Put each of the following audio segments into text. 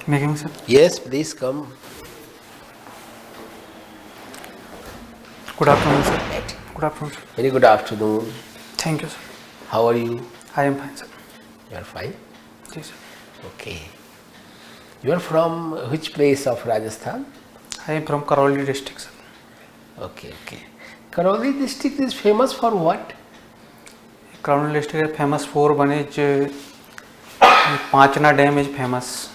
Making sir. Yes, please come. Good afternoon, sir. Good afternoon, sir. Very good afternoon. Thank you, sir. How are you? I am fine, sir. You are fine? Yes, sir. Okay. You are from which place of Rajasthan? I am from Karauli district, sir. Okay, okay. Karauli district is famous for what? Karauli district is famous for one is Panchna Dam is famous.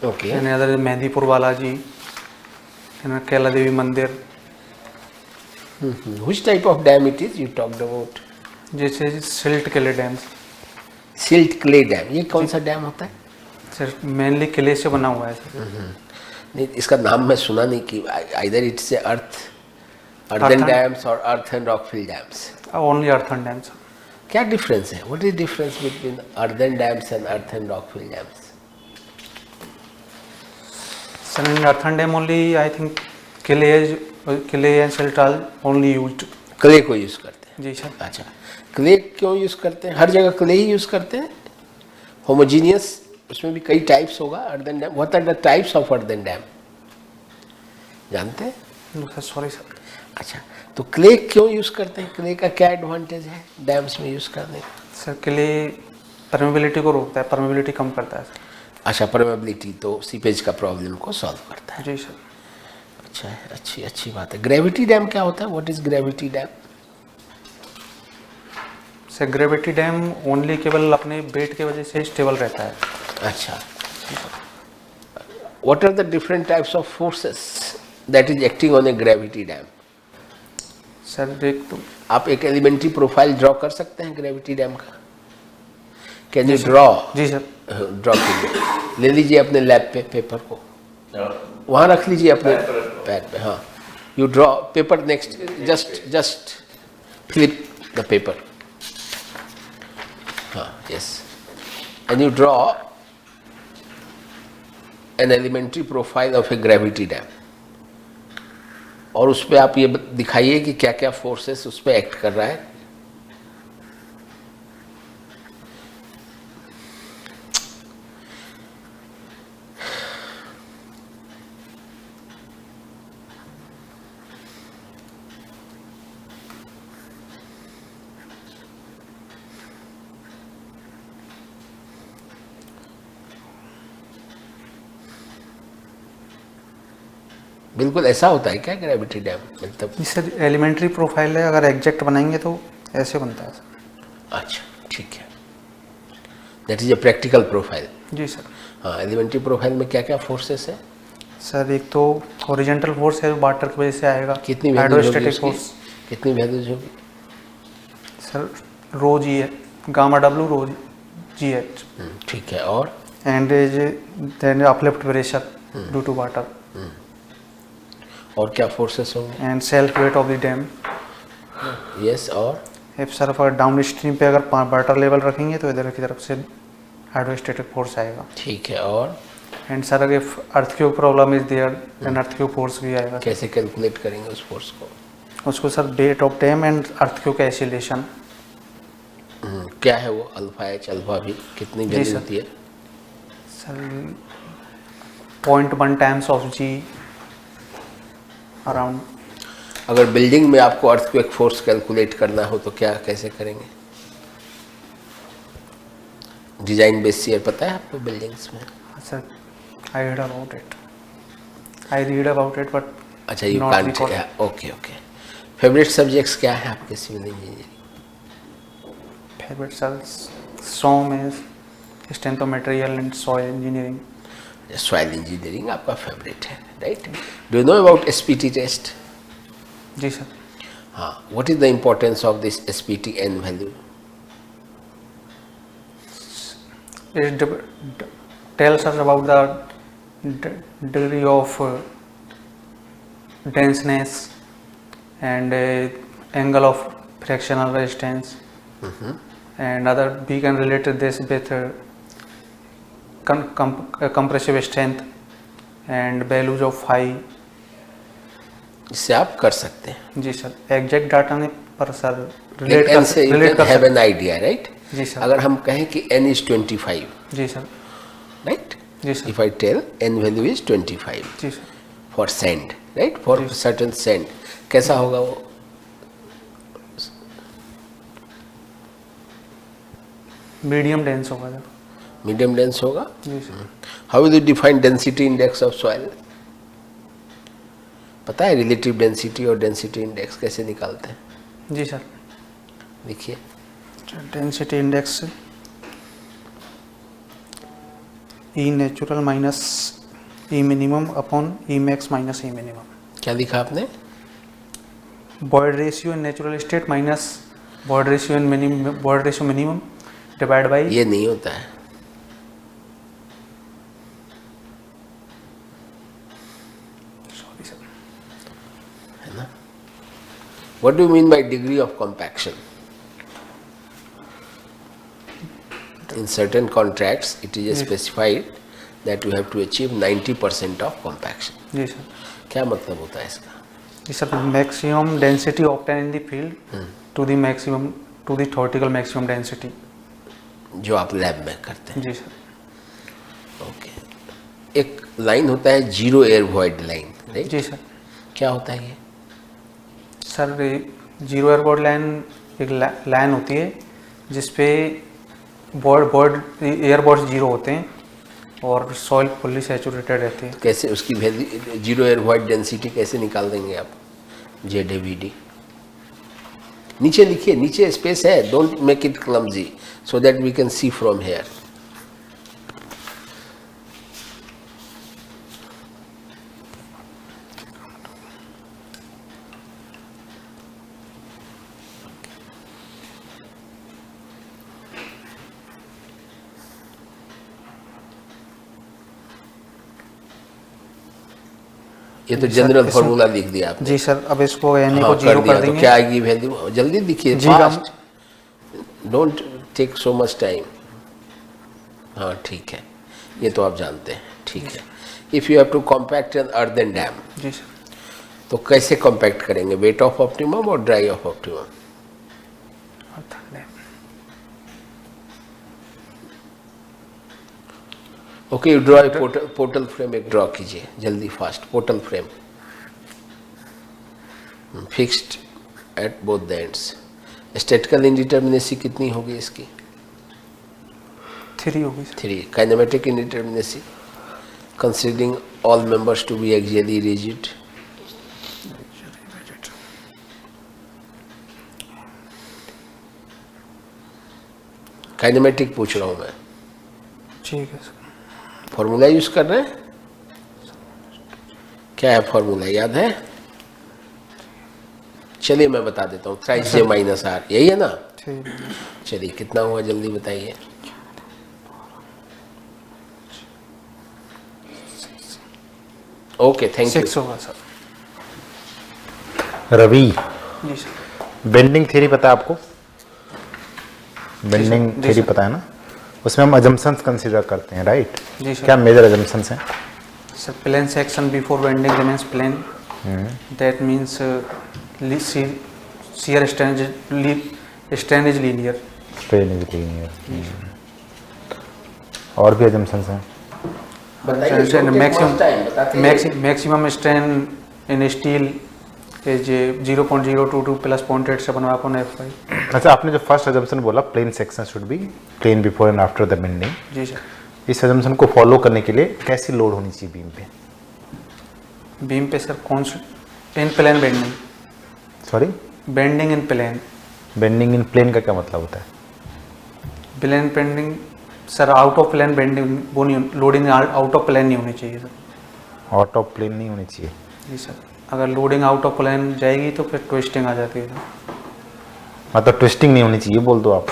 Okay. And another is Mehdipur Balaji and Kaila Devi Mandir. Which type of dam it is you talked about? जैसे silt किले dam silt clay dam. ये कौन सा dam होता है? Sir mainly किले से बना हुआ है सर. नहीं, इसका नाम मैं सुना नहीं कि आइदर इट्स अर्थन डैम्स और earth and rockfill dams. Only earthen dam sir. क्या डिफरेंस है? What is difference between earthen dams and earth and rockfill dams? Sir in earthen dam only I think clay and silt are only used. Clay को use करते हैं. जी sir. अच्छा, clay क्यों use करते हैं? हर जगह क्ले ही यूज करते हैं. होमोजीनियस उसमें भी कई टाइप्स होगा. Earthen dam, what are the types of earthen dam जानते हैं? Sir sorry sir. अच्छा, तो क्ले क्यों यूज करते हैं? क्ले का क्या एडवांटेज है डैम्स में यूज करने का? सर किले परमेबिलिटी को रोकता है, परमेबिलिटी कम करता है सर. अच्छा, परमेबिलिटी तो सीपेज का प्रॉब्लम को सॉल्व करता है. जी सर. अच्छा है, अच्छी बात है. ग्रेविटी डैम क्या होता है? What is gravity dam? Sir gravity dam only केवल अपने वेट की वजह से स्टेबल रहता है. अच्छा, what are the different types of forces that is acting on a gravity dam? Sir एक तो आप एक एलिमेंट्री प्रोफाइल ड्रॉ कर सकते हैं ग्रेविटी डैम का? Can you draw? जी सर. ड्रॉ कीजिए. ले लीजिए अपने लैब पे पेपर को, वहाँ रख लीजिए अपने पैड पे. हाँ, you draw paper. Next just flip the paper. हाँ, yes. And you draw an elementary profile of a gravity dam. और उस पर आप ये दिखाइए कि क्या क्या फोर्सेस उस पर एक्ट कर रहा है. बिल्कुल ऐसा होता है क्या ग्रेविटी डैम? मतलब सर एलिमेंट्री प्रोफाइल है, अगर एग्जैक्ट बनाएंगे तो ऐसे बनता है सर. अच्छा, ठीक है. That is a practical profile. जी सर. हाँ, एलिमेंट्री प्रोफाइल में क्या क्या फोर्सेस है? सर एक तो हॉरिजॉन्टल फोर्स है, वाटर की वजह से आएगा. कितनी हाइड्रोस्टैटिक फोर्स? कितनी वैल्यूज होगी? सर रो जी है, गामा डब्ल्यू रो जी एच. ठीक है. और and then uplift pressure due to water. और क्या फोर्सेस होंगे? And self weight of the dam. Yes. और इफ सर अगर डाउन स्ट्रीम पे अगर वाटर लेवल रखेंगे तो इधर की तरफ से हाइड्रोस्टैटिक फोर्स आएगा. ठीक है. और एंड सर अगर earthquake problem is there then earthquake force भी आएगा. कैसे कैलकुलेट करेंगे उस फोर्स को? उसको सर डेट of dam and earthquake acceleration. क्या है वो? अल्फा एच अल्फा भी कितनी वैल्यू होती है? Sir 0.1 times of g around. अगर बिल्डिंग में आपको अर्थक्वेक फोर्स कैलकुलेट करना हो तो क्या कैसे करेंगे? डिजाइन बेस शियर पता है आपको बिल्डिंग्स में? Sir I read about it but अच्छा, you can't. Okay okay. Favourite subjects क्या है आपके civil engineering? Favourite sir SOM है, strength of material and soil engineering. Soil engineering आपका फेवरेट है, right? Do you know about SPT test? जी sir. हाँ. What is the importance of this SPT N value? It tells us about the degree of denseness and angle of fractional resistance. And other we can relate this with compressive strength and values of phi. इससे आप कर सकते हैं. जी sir. Exact data नहीं पर sir relate कर सकते. Have an idea, right? जी सर. अगर हम कहें कि n is 25, जी सर. राइट? जी sir. If I tell n value is 25 जी sir. for sand, right? For जी। certain sand, कैसा होगा वो? मीडियम डेंस होगा सर। मीडियम डेंस होगा। जी sir. How will you define density index of soil? पता है रिलेटिव डेंसिटी और डेंसिटी इंडेक्स कैसे निकालते हैं? जी सर। देखिए, density index e natural minus e minimum upon e max minus e minimum. क्या लिखा आपने? Void ratio in natural state minus void ratio in minimum, void ratio minimum divide by. ये नहीं होता है। Sorry sir. है ना? What do you mean by degree of compaction? In certain contracts, it is Yes. specified that you have to achieve 90% of compaction. जी sir. क्या मतलब होता है इसका? जी sir, maximum density obtain in the field to the maximum to the theoretical maximum density. जो आप lab में करते हैं। जी सर। ओके। एक लाइन होता है zero air void line, right? जी सर। क्या होता है ये? सर जीरो एयरबोर्ड लाइन एक लाइन होती है जिसपे एयरबोर्ड जीरो होते हैं और सॉइल फुल्ली सैचुरेटेड रहती है। कैसे उसकी value, zero air void density कैसे निकाल देंगे आप? ZAVD नीचे लिखिए, नीचे स्पेस है, don't make it clumsy so that we can see from here. ये तो जी सर, जनरल इसमें- फॉर्मूला लिख दिया आपने। जी सर। अब इसको एन हाँ, को जीरो दिया कर तो देंगे। क्या आएगी वैल्यू? जल्दी लिखिए, जी, fast, don't take so much time. हाँ ठीक है, ये तो आप जानते हैं, ठीक है। If you have to compact an earthen dam, जी सर। तो कैसे कॉम्पैक्ट करेंगे? वेट ऑफ ऑप्टिमम और dry of optimum? Okay, you draw portal frame, एक ड्रॉ कीजिए जल्दी, fast. Portal frame fixed at both the ends. Statical indeterminacy कितनी होगी इसकी? 3 होगी sir. 3। Kinematic indeterminacy considering all members to be axially rigid? Kinematic पूछ रहा हूं मैं। ठीक है सर। फॉर्मूला यूज कर रहे हैं? क्या है फॉर्मूला, याद है? चलिए मैं बता देता हूँ, थ्राइस J माइनस R, यही है ना? ठीक है। चलिए कितना हुआ जल्दी बताइए। Okay, thank you. 6 होगा सर। रवि, जी सर। बेंडिंग थ्योरी पता है आपको? बेंडिंग जी थ्योरी सर। पता है ना? उसमें हम अजम्पशंस कंसीडर करते हैं, राइट? जी सर। क्या मेजर अजम्पशंस हैं? Sir plane section before bending remains plane, that means shear strain is linear। Strain is linear. और भी अजम्पशंस हैं? Maximum strain in steel is 0.022 plus 0.87/F5। अच्छा, आपने जो फर्स्ट अजम्पशन बोला plane section should be plane before and after the bending, जी sir. इस अजम्पशन को फॉलो करने के लिए कैसी लोड होनी चाहिए बीम पे? बीम पे सर कौन सा? In plane bending. Sorry, bending in plane. Bending in plane का क्या मतलब होता है? Plane bending sir out of plane bending, वो नहीं, लोडिंग आउट ऑफ प्लेन नहीं होनी चाहिए सर। आउट ऑफ प्लेन नहीं होनी चाहिए? जी सर। अगर लोडिंग आउट ऑफ प्लेन जाएगी तो फिर ट्विस्टिंग आ जाती है सर। मतलब ट्विस्टिंग नहीं होनी चाहिए बोल दो आप।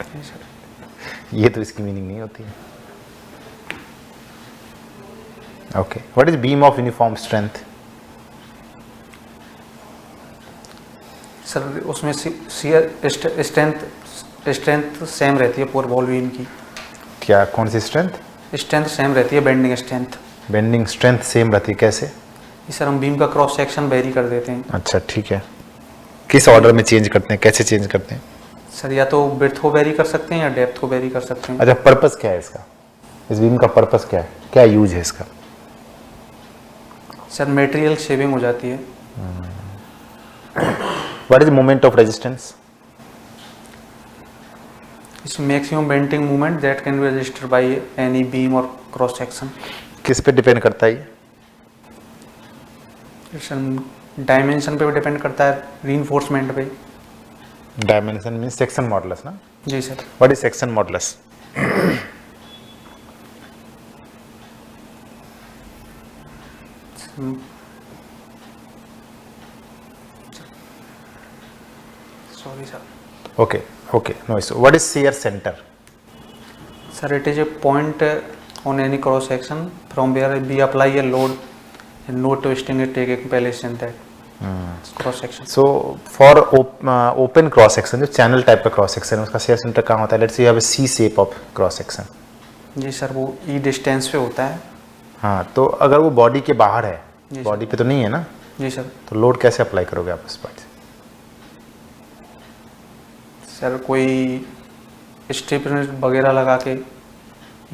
जी सर। ये तो इसकी मीनिंग नहीं होती है। Okay, what is beam of uniform strength? Sir उसमें शियर स्ट्रेंथ सेम रहती है पूरे बॉल बीम की। क्या, कौन सी स्ट्रेंथ? स्ट्रेंथ सेम रहती है, bending strength. Bending strength same रहती है, कैसे? ये सर हम बीम का क्रॉस सेक्शन वेरी कर देते हैं। अच्छा ठीक है, किस ऑर्डर में चेंज करते हैं, कैसे चेंज करते हैं? सर या तो विड्थ को वेरी कर सकते हैं या डेप्थ को वेरी कर सकते हैं। अच्छा, पर्पस क्या है इसका? इस बीम का पर्पस क्या है, क्या यूज है इसका? सर मटेरियल शेविंग हो जाती है। What is moment of resistance? Is maximum bending movement that can be registered by any beam और क्रॉस सेक्शन। किस पे डिपेंड करता है ये? सर डायमेंशन पे भी डिपेंड करता है, रीइंफोर्समेंट पे। डायमेंशन मीन सेक्शन मॉडुलस ना? जी sir. What is section modulus? Sorry sir. Okay, okay, no issue. What is shear center? Sir, it is a point on any cross section from where we apply a load and no twisting it taking place in that cross section. So for open cross section, जो channel type का cross section है, उसका shear center कहाँ होता है? Let's say you have a C shape of cross section. जी sir, वो ई डिस्टेंस पे होता है। हाँ, तो अगर वो बॉडी के बाहर है, जी सर। बॉडी पे तो नहीं है ना, जी सर। तो लोड कैसे अप्लाई करोगे आप उस पर? सर कोई स्टिफनेस वगैरह लगा के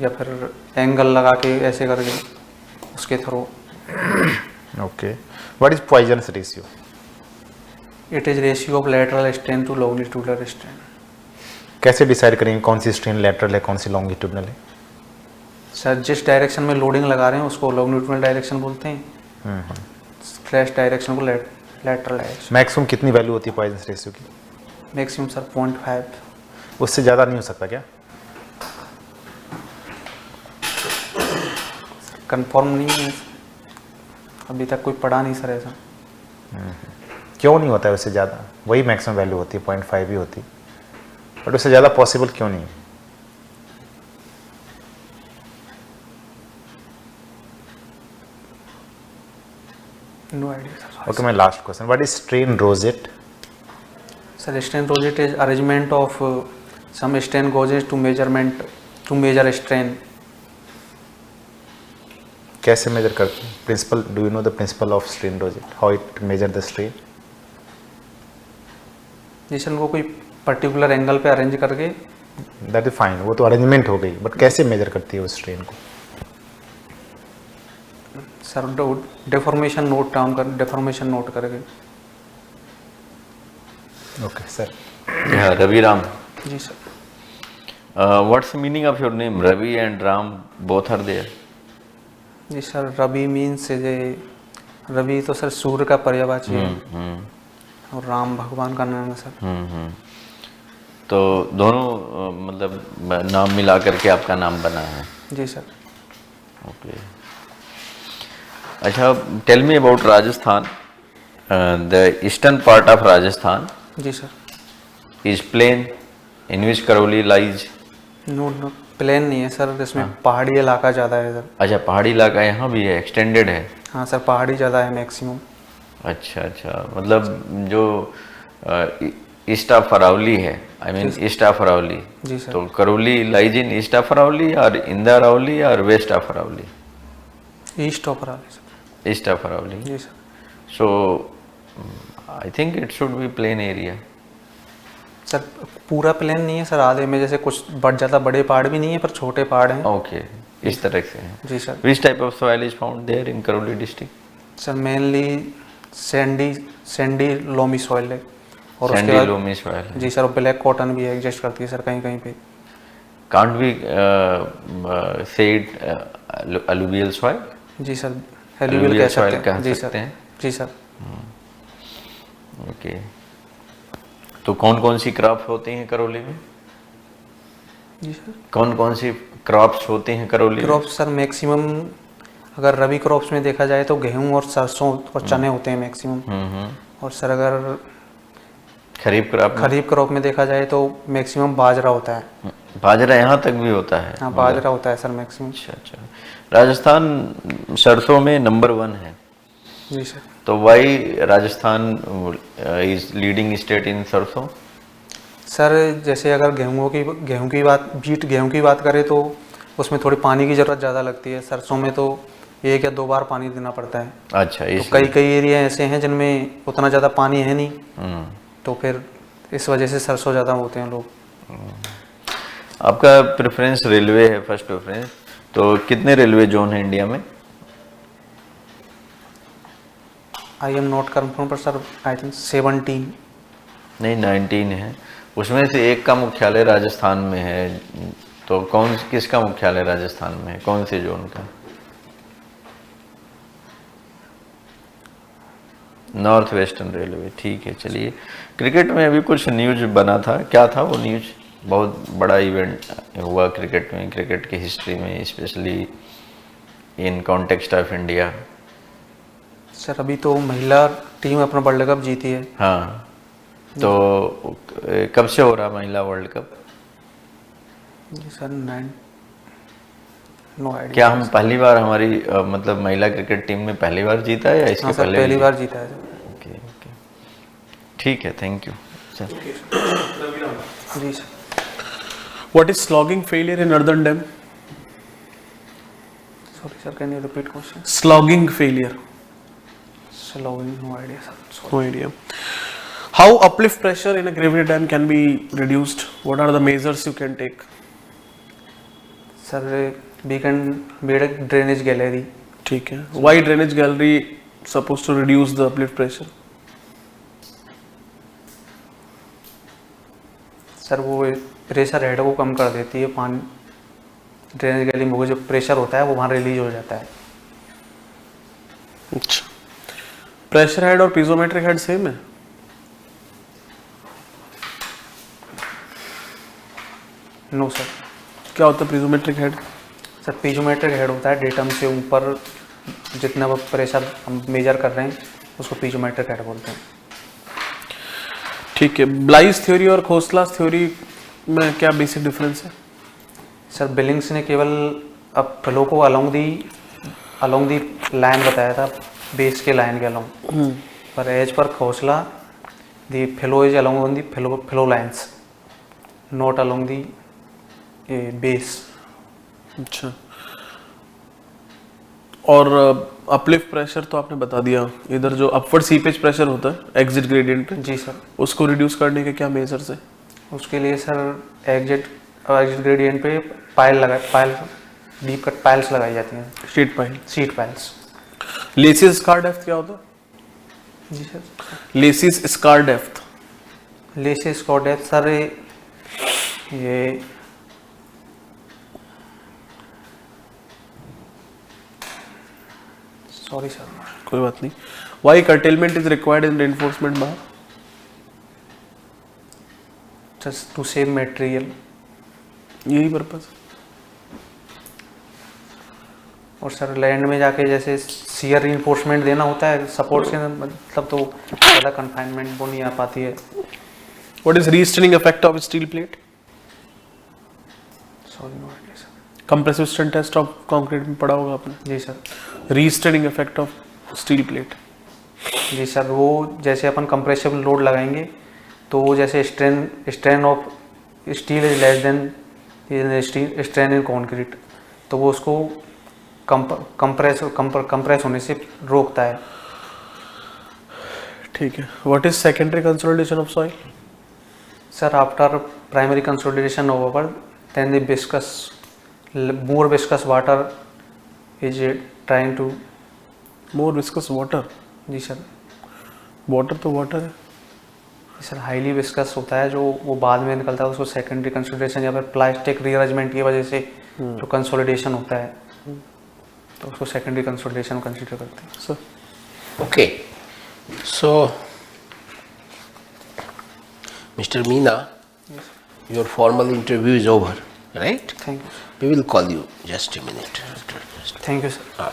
या फिर एंगल लगा के ऐसे करके उसके through. Okay, what is Poisson's ratio? It is ratio of lateral strain to longitudinal strain. कैसे डिसाइड करेंगे कौन सी स्ट्रेन लेटरल है, कौन सी लॉन्गिट्यूडनल है? सर जिस डायरेक्शन में लोडिंग लगा रहे हैं उसको लॉन्गिट्यूडनल डायरेक्शन बोलते हैं, स्ट्रेस डायरेक्शन को लेटरल डायरेक्शन। मैक्सिमम कितनी वैल्यू होती है पॉइजनस रेशियो की? Maximum sir 0.5। उससे ज़्यादा नहीं हो सकता क्या? कंफर्म नहीं है, अभी तक कोई पढ़ा नहीं सर ऐसा। क्यों नहीं होता है उससे ज़्यादा? वही मैक्सिमम वैल्यू होती है, 0.5 ही होती, बट उससे ज़्यादा पॉसिबल क्यों नहीं? No idea sir. Okay, my last question, what is strain rosette? Sir strain rosette is arrangement of some strain gauges to measure strain. कैसे मेजर करते हैं? Principle, do you know the principle of strain rosette, how it measure the strain? जैसे उनको कोई particular angle पे arrange करके। That is fine, वो तो अरेंजमेंट हो गई, बट कैसे मेजर करती है उस स्ट्रेन को? सर डेफॉर्मेशन नोट डाउन कर, डेफॉर्मेशन नोट करके। Okay sir. Yeah, Ravi Ram. जी sir. What's the meaning of your name? Ravi and Ram both are there. जी सर, रवि मीन्स रवि तो सर सूर्य का पर्यायवाची है और राम भगवान का नाम है सर। तो दोनों मतलब नाम मिला करके आपका नाम बना है। जी सर। ओके। अच्छा, tell me about Rajasthan. The eastern part of Rajasthan जी sir. Is plain in which Karauli lies. No plain नहीं है सर, इसमें पहाड़ी इलाका ज़्यादा है सर। अच्छा, पहाड़ी इलाका यहाँ भी है, एक्सटेंडेड है। हाँ सर, पहाड़ी ज़्यादा है मैक्सिमम। अच्छा अच्छा, मतलब जो ईस्ट ऑफ अरावली है, I mean east of Aravalli. जी सर। तो Karauli lies in east of Aravalli और इन द अरावली और west of Aravalli? East of Aravalli sir. East of Aravalli. जी sir. So I think it should be plain area. Sir पूरा प्लेन नहीं है sir, आधे में जैसे कुछ ज़्यादा बड़े पहाड़ भी नहीं है पर छोटे पहाड़ हैं। ओके, इस तरह से है। जी sir. Which type of soil is found there in Karauli district? Sir mainly sandy loamy soil है और उसके सैंडी बाद लोमी सॉइल। जी सर, ब्लैक कॉटन भी एग्जिस्ट करती है सर कहीं कहीं पे। Can't be said alluvial soil? जी सर, एलुवियल कह सकते हैं। कह जी सकते सर। हैं। जी सर। ओके, तो कौन कौन सी क्रॉप होती हैं करौली में? जी सर। कौन कौन सी क्रॉप्स होती हैं करौली में? क्रॉप्स सर मैक्सिमम अगर रबी क्रॉप्स में देखा जाए तो गेहूं और सरसों और चने होते हैं मैक्सिमम। और सर अगर खरीफ क्रॉप में? खरीफ क्रॉप में देखा जाए तो मैक्सिमम बाजरा होता है। बाजरा यहाँ तक भी होता है? हाँ, बाजरा होता है सर मैक्सिमम। अच्छा अच्छा। राजस्थान सरसों में नंबर 1 है। जी सर। तो why Rajasthan is leading state in sarson? Sir जैसे अगर गेहूं की बात करें तो उसमें थोड़ी पानी की ज़रूरत ज़्यादा लगती है। सरसों में तो 1 या 2 बार पानी देना पड़ता है। अच्छा, तो कई एरिया ऐसे हैं जिनमें उतना ज़्यादा पानी है नहीं, तो फिर इस वजह से सरसों ज़्यादा होते हैं लोग। आपका प्रेफरेंस रेलवे है, फर्स्ट प्रेफरेंस। तो कितने रेलवे जोन है इंडिया में? आई एम नॉट कंफर्म पर सर आई थिंक 17। नहीं 19 है, उसमें से एक का मुख्यालय राजस्थान में है, तो किसका मुख्यालय राजस्थान में है, कौन से जोन का? नॉर्थ वेस्टर्न रेलवे, ठीक है। चलिए, क्रिकेट में अभी कुछ न्यूज बना था, क्या था वो न्यूज? बहुत बड़ा इवेंट हुआ क्रिकेट में, क्रिकेट की हिस्ट्री में, specially in context of India. Sir अभी तो महिला टीम अपना वर्ल्ड कप जीती है। हाँ, तो कब से हो रहा महिला वर्ल्ड कप? जी सर, नो आइडिया। क्या हम पहली बार हमारी मतलब महिला क्रिकेट टीम में पहली बार जीता है या इसके हाँ सर, पहले? पहली बार जीता है सर। ओके ओके, ठीक है, थैंक यू सर। जी sir. What is slogging failure in earthen dam? Sorry sir, can you repeat question? Slogging failure. Slowing, no idea sir. No idea. How uplift pressure in a gravity dam can be reduced? What are the measures you can take? Sir we can made a drainage gallery. ठीक है. Why drainage gallery supposed to reduce the uplift pressure? Sir वो pressure head को कम कर देती है, पानी drainage gallery में वो जो प्रेशर होता है वो वहाँ रिलीज हो जाता है। अच्छा. Pressure head और piezometric head सेम है? No sir. क्या होता है piezometric head? Sir piezometric head होता है, डेटम से ऊपर जितना वो प्रेशर हम मेजर कर रहे हैं उसको पीजोमेट्रिक हेड बोलते हैं। ठीक है. Bly's थ्योरी और खोसला's थ्योरी में क्या बेसिक डिफरेंस है? सर बिलिंग्स ने केवल अब फ्लो को अलोंग दी लाइन बताया था, बेस के लाइन के अलोंग, पर as per Khosla the flow is along on the flow lines, not along the base. अच्छा. और अपलिफ्ट प्रेशर तो आपने बता दिया. इधर जो अपवर्ड सीपेज प्रेशर होता है एग्जिट ग्रेडियंट पे, जी सर। उसको रिड्यूस करने के क्या मेजर्स है? उसके लिए सर एग्जिट ग्रेडियंट पे पाइल डीप कट पाइल्स लगाई जाती हैं, sheet pile. Sheet piles. Lacey's scour depth क्या होता है? जी सर। Lacey's scour depth. लेसिस को डेप्थ सर ये सॉरी सर, कोई बात नहीं. Why curtailment is required in reinforcement bar? Just to save material. यही पर्पज. और सर लैंड में जाके जैसे सीयर रिइंफोर्समेंट देना होता है सपोर्ट से, मतलब तो ज़्यादा कन्फाइनमेंट वो नहीं आ पाती है। What is restraining effect of steel plate? Sorry no idea sir. Compressive strength test of concrete में पढ़ा होगा आपने. जी sir. Restraining effect of steel plate. जी सर, वो जैसे अपन कंप्रेसिबल लोड लगाएंगे तो वो जैसे strain of steel is less than strain in concrete, तो वो उसको कंप्रेस होने से रोकता है। ठीक है. What is secondary consolidation of soil? Sir after primary consolidation over then the more viscous water is trying to। More viscous water. जी सर। वाटर तो वाटर है. सर हाईली विस्कस होता है जो वो बाद में निकलता है, उसको सेकेंडरी कंसोलिडेशन या फिर प्लास्टिक रीअरेंजमेंट की वजह से जो कंसोलिडेशन होता है तो उसको सेकेंडरी कंसोलिडेशन कंसीडर करते हैं। Sir. Okay. So, Mr. Meena, your formal interview is over, right? Thank you. We will call you just a minute. Thank you sir. Ah.